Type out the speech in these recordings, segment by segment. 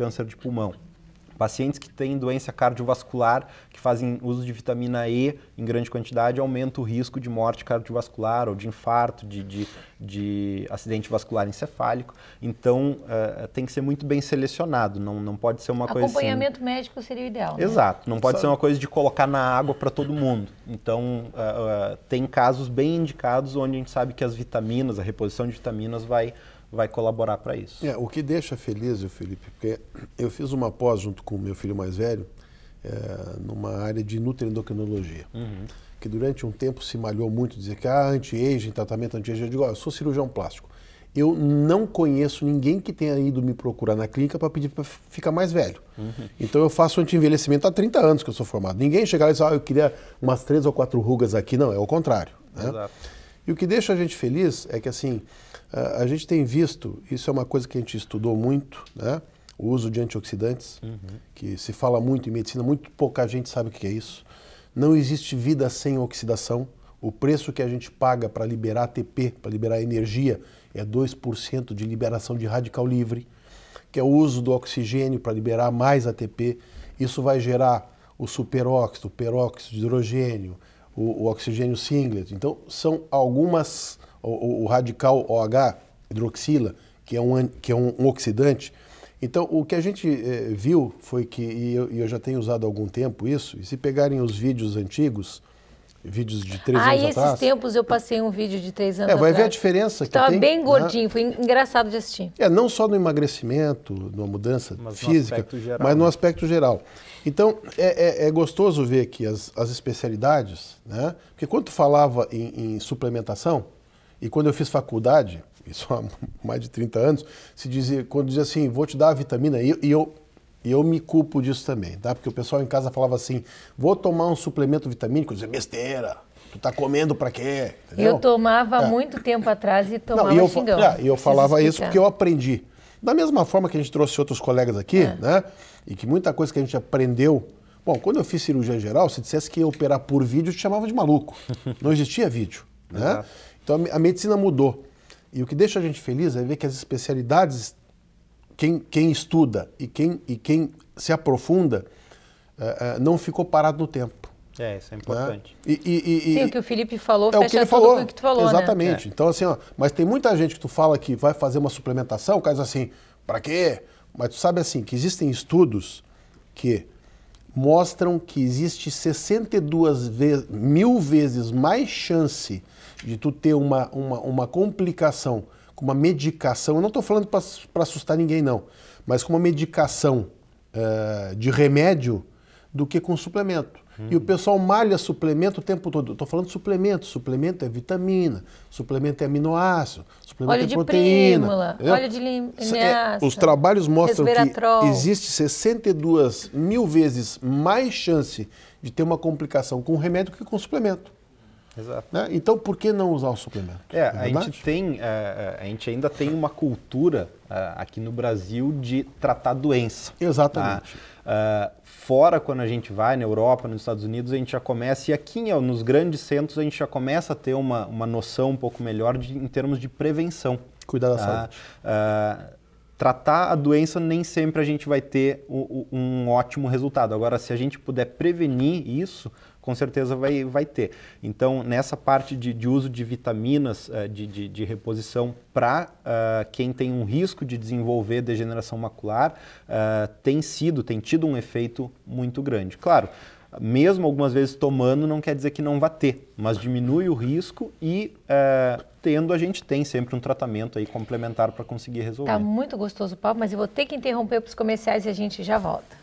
câncer de pulmão. Pacientes que têm doença cardiovascular, que fazem uso de vitamina E em grande quantidade, aumenta o risco de morte cardiovascular ou de infarto, de acidente vascular encefálico. Então, tem que ser muito bem selecionado, não pode ser uma coisa assim... Acompanhamento médico seria o ideal, né? Exato, não pode ser uma coisa de colocar na água para todo mundo. Então, tem casos bem indicados onde a gente sabe que as vitaminas, a reposição de vitaminas vai colaborar para isso. O que deixa feliz, Felipe, porque eu fiz uma pós junto com o meu filho mais velho, numa área de nutriendocrinologia, que durante um tempo se malhou muito, dizer que anti-aging, tratamento anti-aging, eu digo, eu sou cirurgião plástico. Eu não conheço ninguém que tenha ido me procurar na clínica para pedir para ficar mais velho. Então eu faço anti-envelhecimento há 30 anos que eu sou formado. Ninguém chega lá e diz, eu queria umas 3 ou 4 rugas aqui. Não, é o contrário. Né? Exato. E o que deixa a gente feliz é que, assim, a gente tem visto, isso é uma coisa que a gente estudou muito, né? O uso de antioxidantes, que se fala muito em medicina, muito pouca gente sabe o que é isso. Não existe vida sem oxidação. O preço que a gente paga para liberar ATP, para liberar energia, é 2% de liberação de radical livre, que é o uso do oxigênio para liberar mais ATP. Isso vai gerar o superóxido, o peróxido de hidrogênio, o oxigênio singlet. Então, são algumas... O radical OH, hidroxila, que é um oxidante. Então, o que a gente viu foi que, e eu já tenho usado há algum tempo isso, e se pegarem os vídeos antigos, vídeos de 3 anos atrás... esses tempos eu passei um vídeo de 3 anos atrás. Vai ver a diferença que tem. Estava bem gordinho, foi engraçado de assistir. Não só no emagrecimento, numa mudança física, mas no aspecto geral. Então, é gostoso ver que as especialidades, né? Porque quando tu falava em suplementação, e quando eu fiz faculdade, isso há mais de 30 anos, quando dizia assim, vou te dar a vitamina, e eu me culpo disso também, tá? Porque o pessoal em casa falava assim, vou tomar um suplemento vitamínico, eu dizia, besteira, tu tá comendo pra quê? Entendeu? Eu tomava muito tempo atrás e tomava xingão. E eu falava isso porque eu aprendi. Da mesma forma que a gente trouxe outros colegas aqui, né? E que muita coisa que a gente aprendeu... Bom, quando eu fiz cirurgia geral, se dissesse que ia operar por vídeo, eu te chamava de maluco. Não existia vídeo, né? Então a medicina mudou. E o que deixa a gente feliz é ver que as especialidades, quem estuda e quem se aprofunda, não ficou parado no tempo. Isso é importante. Né? Sim, o que o Felipe falou fecha o que ele tudo falou. com o que tu falou, exatamente. né? Então, assim, mas tem muita gente que tu fala que vai fazer uma suplementação, o cara diz assim, pra quê? Mas tu sabe assim, que existem estudos que mostram que existe 62.000 vezes mais chance de tu ter uma complicação com uma medicação, eu não estou falando para assustar ninguém não, mas com uma medicação de remédio do que com suplemento. E o pessoal malha suplemento o tempo todo. Estou falando de suplemento. Suplemento é vitamina, suplemento é aminoácido, suplemento óleo é proteína. Prímula, óleo de linhaça, os trabalhos mostram que resveratrol. existe 62.000 vezes mais chance de ter uma complicação com remédio que com suplemento. Exato. Né? Então, por que não usar o suplemento? A gente ainda tem uma cultura aqui no Brasil de tratar doença. Exatamente. Fora, quando a gente vai na Europa, nos Estados Unidos, a gente já começa, e aqui nos grandes centros a gente já começa a ter uma noção um pouco melhor em termos de prevenção. Cuidar da saúde. Tratar a doença nem sempre a gente vai ter um ótimo resultado. Agora, se a gente puder prevenir isso, com certeza vai ter. Então, nessa parte de uso de vitaminas, de reposição para quem tem um risco de desenvolver degeneração macular, tem tido um efeito muito grande. Claro, mesmo algumas vezes tomando, não quer dizer que não vai ter, mas diminui o risco e a gente tem sempre um tratamento aí complementar para conseguir resolver. Tá muito gostoso o papo, mas eu vou ter que interromper para os comerciais e a gente já volta.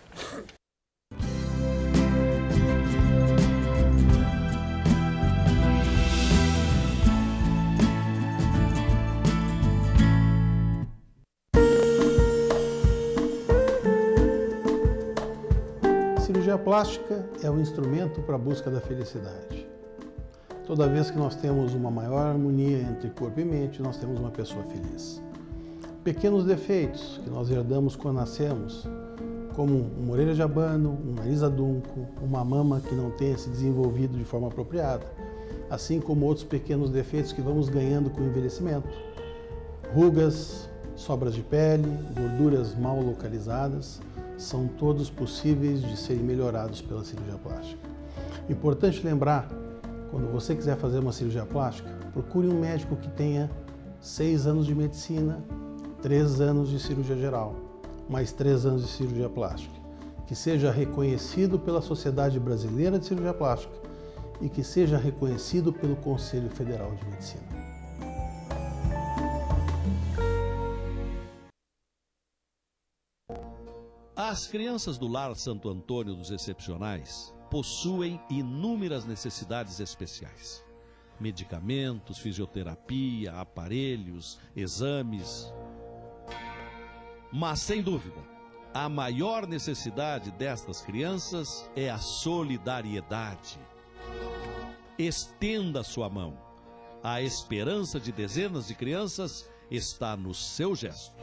Cirurgia plástica é um instrumento para a busca da felicidade. Toda vez que nós temos uma maior harmonia entre corpo e mente, nós temos uma pessoa feliz. Pequenos defeitos que nós herdamos quando nascemos, como uma orelha de abano, um nariz adunco, uma mama que não tenha se desenvolvido de forma apropriada, assim como outros pequenos defeitos que vamos ganhando com o envelhecimento. Rugas, sobras de pele, gorduras mal localizadas, são todos possíveis de serem melhorados pela cirurgia plástica. Importante lembrar, quando você quiser fazer uma cirurgia plástica, procure um médico que tenha 6 anos de medicina, 3 anos de cirurgia geral, mais 3 anos de cirurgia plástica, que seja reconhecido pela Sociedade Brasileira de Cirurgia Plástica e que seja reconhecido pelo Conselho Federal de Medicina. As crianças do Lar Santo Antônio dos Excepcionais possuem inúmeras necessidades especiais. Medicamentos, fisioterapia, aparelhos, exames. Mas, sem dúvida, a maior necessidade destas crianças é a solidariedade. Estenda sua mão. A esperança de dezenas de crianças está no seu gesto.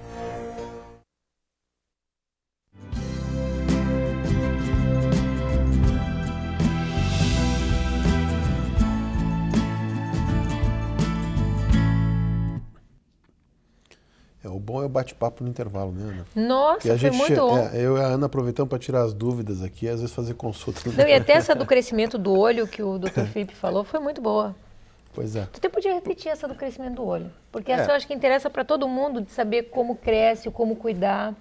O bom é o bate-papo no intervalo, né, Ana? Nossa, foi muito bom. Eu e a Ana aproveitamos para tirar as dúvidas aqui, às vezes fazer consulta. Não, e até essa do crescimento do olho que o Dr. Felipe falou foi muito boa. Pois é. Tu até podia repetir essa do crescimento do olho, porque essa eu acho que interessa para todo mundo, de saber como cresce, como cuidar.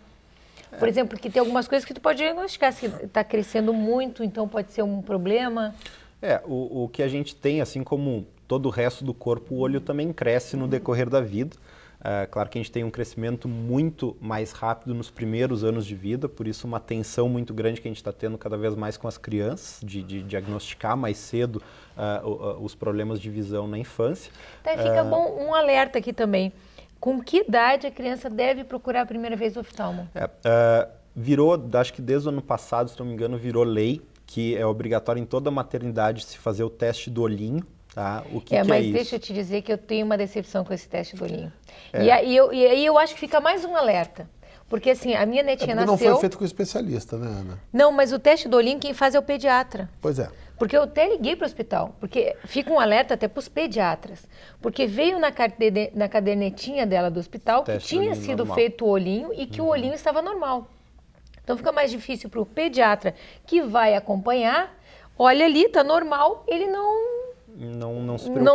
Por exemplo, que tem algumas coisas que tu pode diagnosticar, se está crescendo muito, então pode ser um problema. O que a gente tem, assim como todo o resto do corpo, o olho também cresce no decorrer da vida. Claro que a gente tem um crescimento muito mais rápido nos primeiros anos de vida, por isso uma atenção muito grande que a gente está tendo cada vez mais com as crianças, de diagnosticar mais cedo os problemas de visão na infância. Então, fica bom um alerta aqui também. Com que idade a criança deve procurar a primeira vez o oftalmo? Virou, acho que desde o ano passado, se não me engano, virou lei que é obrigatório em toda maternidade se fazer o teste do olhinho. Tá? O que mas é deixa eu te dizer que eu tenho uma decepção com esse teste do olhinho. E aí eu acho que fica mais um alerta. Porque assim, a minha netinha nasceu... Não foi feito com especialista, né, Ana? Não, mas o teste do olhinho quem faz é o pediatra. Pois é. Porque eu até liguei para o hospital, porque fica um alerta até para os pediatras. Porque veio na cadernetinha dela do hospital que tinha sido normal. Feito o olhinho e que o olhinho estava normal. Então fica mais difícil para o pediatra que vai acompanhar, olha ali, está normal, ele não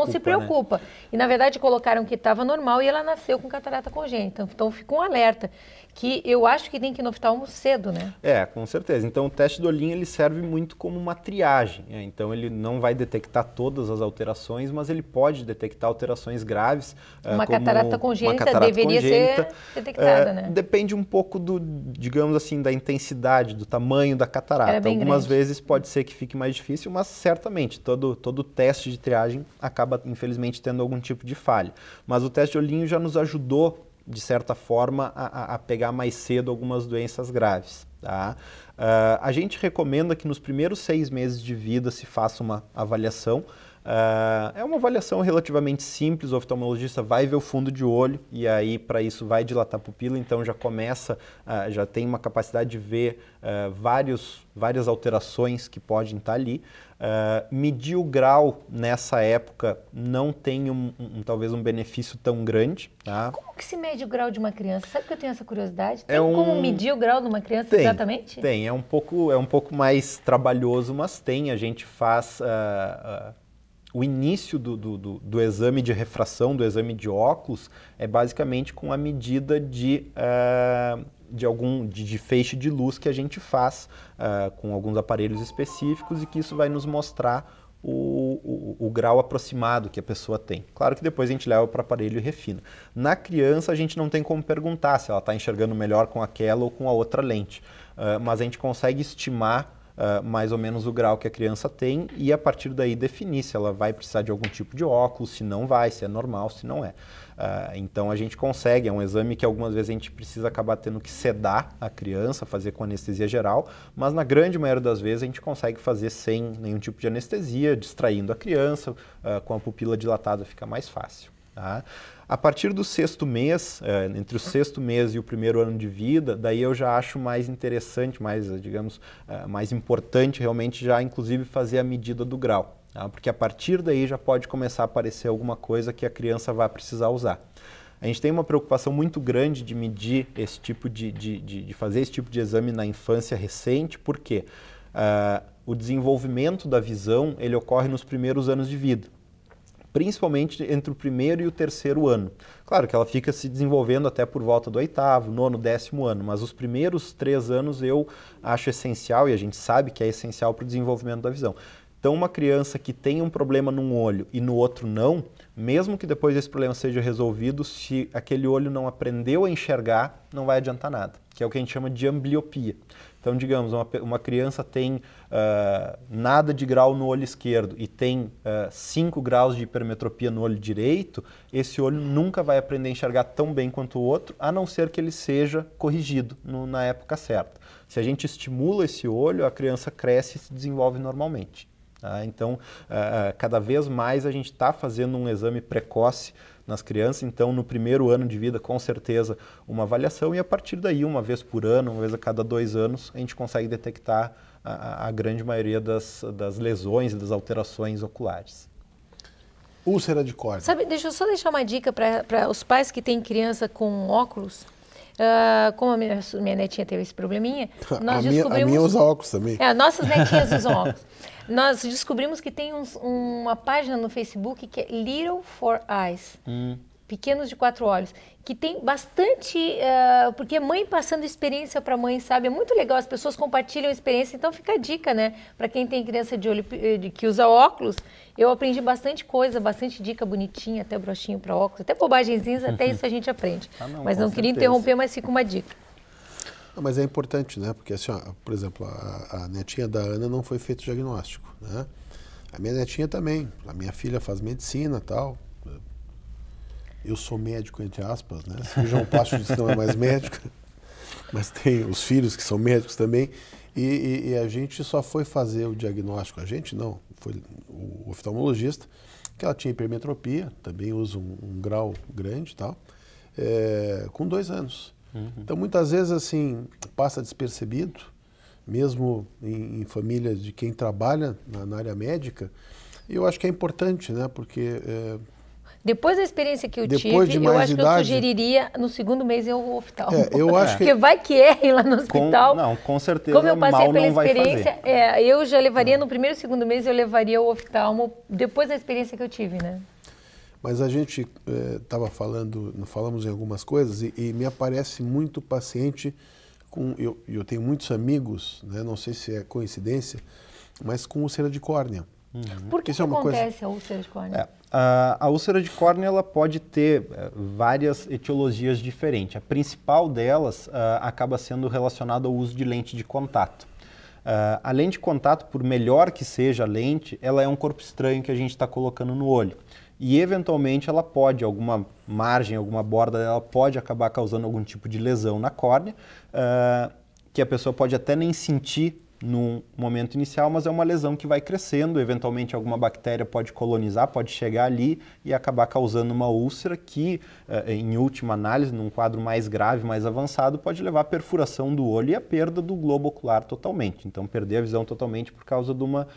se preocupa. Né? E, na verdade, colocaram que estava normal e ela nasceu com catarata congênita. Então, fica um alerta, que eu acho que tem que ir no oftalmo cedo, né? Com certeza. Então, o teste do olhinho, ele serve muito como uma triagem. Então, ele não vai detectar todas as alterações, mas ele pode detectar alterações graves. Uma catarata congênita deveria ser detectada, né? Depende um pouco digamos assim, da intensidade, do tamanho da catarata. Algumas vezes pode ser que fique mais difícil, mas certamente todo teste de triagem acaba, infelizmente, tendo algum tipo de falha. Mas o teste de olhinho já nos ajudou, de certa forma, a pegar mais cedo algumas doenças graves. Tá? A gente recomenda que nos primeiros 6 meses de vida se faça uma avaliação. É uma avaliação relativamente simples, o oftalmologista vai ver o fundo de olho e aí para isso vai dilatar a pupila, então já começa, já tem uma capacidade de ver várias alterações que podem estar ali. Medir o grau nessa época não tem talvez um benefício tão grande. Tá? Como que se mede o grau de uma criança? Sabe que eu tenho essa curiosidade? Tem como medir o grau de uma criança exatamente? Tem, é um pouco mais trabalhoso, mas tem, a gente faz... O início do exame de refração, do exame de óculos, é basicamente com a medida de feixe de luz que a gente faz com alguns aparelhos específicos e que isso vai nos mostrar o grau aproximado que a pessoa tem. Claro que depois a gente leva para o aparelho e refina. Na criança a gente não tem como perguntar se ela está enxergando melhor com aquela ou com a outra lente, mas a gente consegue estimar mais ou menos o grau que a criança tem e a partir daí definir se ela vai precisar de algum tipo de óculos, se não vai, se é normal, se não é. Então a gente consegue, é um exame que algumas vezes a gente precisa acabar tendo que sedar a criança, fazer com anestesia geral, mas na grande maioria das vezes a gente consegue fazer sem nenhum tipo de anestesia, distraindo a criança, com a pupila dilatada fica mais fácil. Tá? A partir do 6º mês, entre o 6º mês e o 1º ano de vida, daí eu já acho mais interessante, mais importante realmente já inclusive fazer a medida do grau. Tá? Porque a partir daí já pode começar a aparecer alguma coisa que a criança vai precisar usar. A gente tem uma preocupação muito grande de medir esse tipo de fazer esse tipo de exame na infância recente, porque o desenvolvimento da visão ele ocorre nos primeiros anos de vida, principalmente entre o primeiro e o terceiro ano. Claro que ela fica se desenvolvendo até por volta do 8º, 9º, 10º ano, mas os primeiros 3 anos eu acho essencial, e a gente sabe que é essencial para o desenvolvimento da visão. Então, uma criança que tem um problema num olho e no outro não, mesmo que depois esse problema seja resolvido, se aquele olho não aprendeu a enxergar, não vai adiantar nada, que é o que a gente chama de ambliopia. Então, digamos, uma criança tem nada de grau no olho esquerdo e tem 5 graus de hipermetropia no olho direito, esse olho nunca vai aprender a enxergar tão bem quanto o outro, a não ser que ele seja corrigido na época certa. Se a gente estimula esse olho, a criança cresce e se desenvolve normalmente. Então, cada vez mais a gente está fazendo um exame precoce nas crianças, então no primeiro ano de vida, com certeza, uma avaliação e a partir daí, uma vez por ano, uma vez a cada 2 anos, a gente consegue detectar a grande maioria das lesões e das alterações oculares. Úlcera de córnea. Sabe, deixa eu só deixar uma dica para os pais que têm criança com óculos. Como a minha netinha teve esse probleminha, nós descobrimos... A minha usa óculos também. Nossas netinhas usam óculos. Nós descobrimos que tem uma página no Facebook que é Little for Eyes, Pequenos de 4 Olhos, que tem bastante... porque mãe passando experiência para mãe, sabe? É muito legal, as pessoas compartilham a experiência, então fica a dica, né? Para quem tem criança de olho que usa óculos, eu aprendi bastante coisa, bastante dica bonitinha, até broxinho para óculos, até bobagenzinhas, até isso a gente aprende. Mas não queria interromper, mas fica uma dica. Mas é importante, né? Porque, assim, por exemplo, a netinha da Ana não foi feito diagnóstico, né? A minha netinha também. A minha filha faz medicina e tal. Eu sou médico, entre aspas, né? João Pacho disse que não é mais médico, mas tem os filhos que são médicos também. E a gente só foi fazer o diagnóstico, a gente não, foi o oftalmologista, que ela tinha hipermetropia, também usa um grau grande e tal, com 2 anos. Então, muitas vezes, assim, passa despercebido, mesmo em famílias de quem trabalha na área médica, e eu acho que é importante, né, porque... Depois da experiência que eu tive, eu acho que eu sugeriria no 2º mês ir ao oftalmo. Eu acho porque vai que erre lá no hospital. Com certeza, como eu passei pela experiência, eu já levaria no 1º e 2º mês, eu levaria ao oftalmo depois da experiência que eu tive, né? Mas a gente falamos em algumas coisas e me aparece muito paciente com... Eu tenho muitos amigos, né, não sei se é coincidência, mas com úlcera de córnea. Por que acontece a úlcera de córnea? A úlcera de córnea ela pode ter várias etiologias diferentes. A principal delas acaba sendo relacionada ao uso de lente de contato. A lente de contato, por melhor que seja a lente, ela é um corpo estranho que a gente está colocando no olho. E, eventualmente, ela pode, alguma margem, alguma borda dela pode acabar causando algum tipo de lesão na córnea, que a pessoa pode até nem sentir no momento inicial, mas é uma lesão que vai crescendo, eventualmente alguma bactéria pode colonizar, pode chegar ali e acabar causando uma úlcera que, em última análise, num quadro mais grave, mais avançado, pode levar à perfuração do olho e à perda do globo ocular totalmente. Então, perder a visão totalmente por causa de uma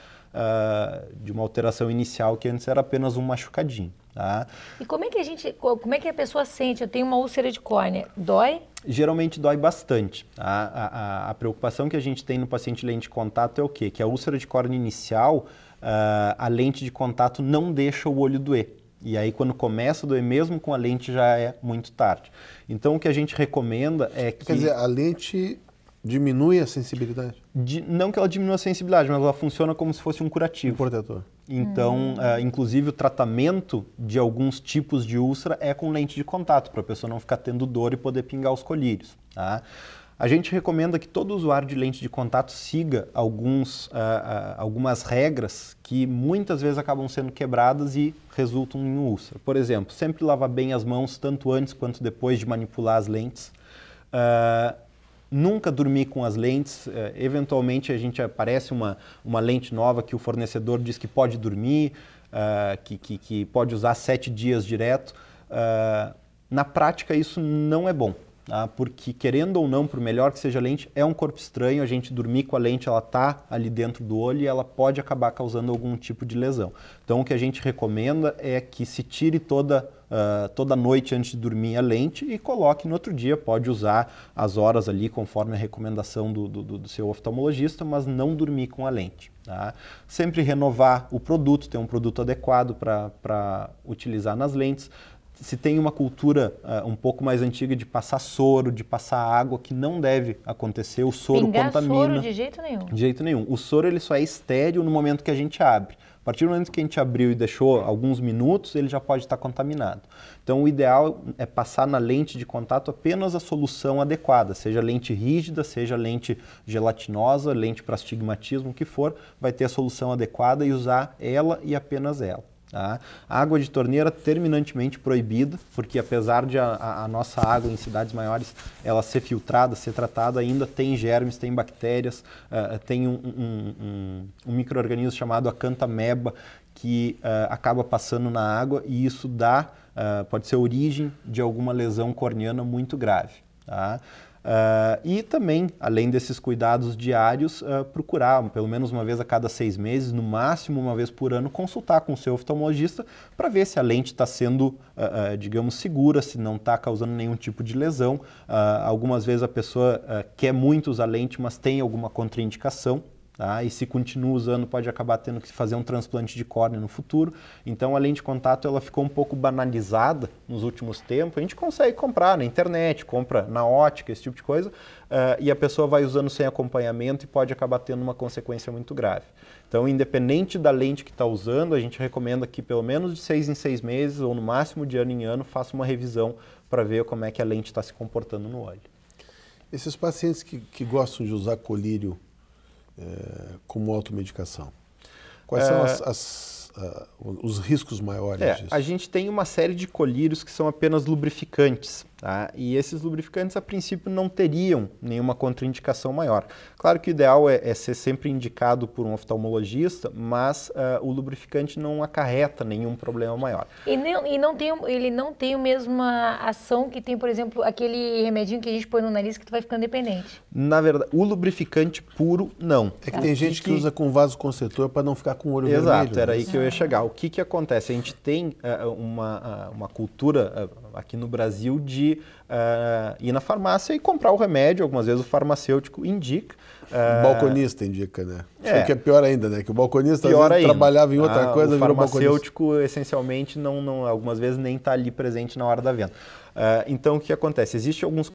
alteração inicial que antes era apenas um machucadinho. Tá? E como é que a pessoa sente? Eu tenho uma úlcera de córnea, dói? Geralmente dói bastante. A preocupação que a gente tem no paciente lente de contato é o quê? Que a úlcera de córnea inicial, a lente de contato não deixa o olho doer. E aí quando começa a doer mesmo com a lente já é muito tarde. Então o que a gente recomenda é que... Quer dizer, a lente diminui a sensibilidade? Não que ela diminua a sensibilidade, mas ela funciona como se fosse um curativo. Um protetor. Então, inclusive o tratamento de alguns tipos de úlcera é com lente de contato, para a pessoa não ficar tendo dor e poder pingar os colírios. Tá? A gente recomenda que todo usuário de lente de contato siga algumas regras que muitas vezes acabam sendo quebradas e resultam em úlcera. Por exemplo, sempre lavar bem as mãos, tanto antes quanto depois de manipular as lentes. Nunca dormir com as lentes, eventualmente aparece uma lente nova que o fornecedor diz que pode dormir, que pode usar 7 dias direto. Na prática isso não é bom. tá? Porque querendo ou não, por melhor que seja a lente, é um corpo estranho, a gente dormir com a lente, ela está ali dentro do olho e ela pode acabar causando algum tipo de lesão. Então o que a gente recomenda é que se tire toda noite antes de dormir a lente e coloque no outro dia, pode usar as horas ali conforme a recomendação do seu oftalmologista, mas não dormir com a lente. Tá? Sempre renovar o produto, ter um produto adequado para utilizar nas lentes. Se tem uma cultura um pouco mais antiga de passar soro, de passar água, que não deve acontecer, o soro contamina. Soro de jeito nenhum. De jeito nenhum. O soro ele só é estéril no momento que a gente abre. A partir do momento que a gente abriu e deixou alguns minutos, ele já pode estar contaminado. Então o ideal é passar na lente de contato apenas a solução adequada, seja lente rígida, seja lente gelatinosa, lente para astigmatismo, o que for, vai ter a solução adequada e usar ela e apenas ela. Tá? A água de torneira terminantemente proibida, porque apesar de a nossa água em cidades maiores ela ser filtrada, ser tratada, ainda tem germes, tem bactérias, tem um micro-organismo chamado acanthameba que acaba passando na água e isso pode ser origem de alguma lesão corneana muito grave. Tá? E também, além desses cuidados diários, procurar pelo menos uma vez a cada 6 meses, no máximo uma vez por ano, consultar com o seu oftalmologista para ver se a lente está sendo, digamos, segura, se não está causando nenhum tipo de lesão. Algumas vezes a pessoa quer muito usar lente, mas tem alguma contraindicação. Tá? E se continua usando, pode acabar tendo que fazer um transplante de córnea no futuro. Então a lente de contato ela ficou um pouco banalizada nos últimos tempos. A gente consegue comprar na internet, compra na ótica, esse tipo de coisa, e a pessoa vai usando sem acompanhamento e pode acabar tendo uma consequência muito grave. Então, independente da lente que está usando, a gente recomenda que pelo menos de 6 em 6 meses, ou no máximo de ano em ano, faça uma revisão para ver como é que a lente está se comportando no olho. Esses pacientes que gostam de usar colírio como automedicação, quais são os riscos maiores disso? A gente tem uma série de colírios que são apenas lubrificantes, tá? E esses lubrificantes, a princípio, não teriam nenhuma contraindicação maior. Claro que o ideal é ser sempre indicado por um oftalmologista, mas o lubrificante não acarreta nenhum problema maior. Ele não tem a mesma ação que tem, por exemplo, aquele remedinho que a gente põe no nariz que tu vai ficando dependente. Na verdade, o lubrificante puro, não. É que tem gente que usa com vasoconstritor para não ficar com o olho vermelho. Exato, era aí que eu ia chegar. O que acontece? A gente tem uma cultura aqui no Brasil de ir na farmácia e comprar o remédio. Algumas vezes o farmacêutico indica. O balconista indica, né? Isso que é pior ainda, né? Que o balconista às vezes trabalhava em outra coisa. O farmacêutico, essencialmente, algumas vezes nem está ali presente na hora da venda. Então, o que acontece? Existem alguns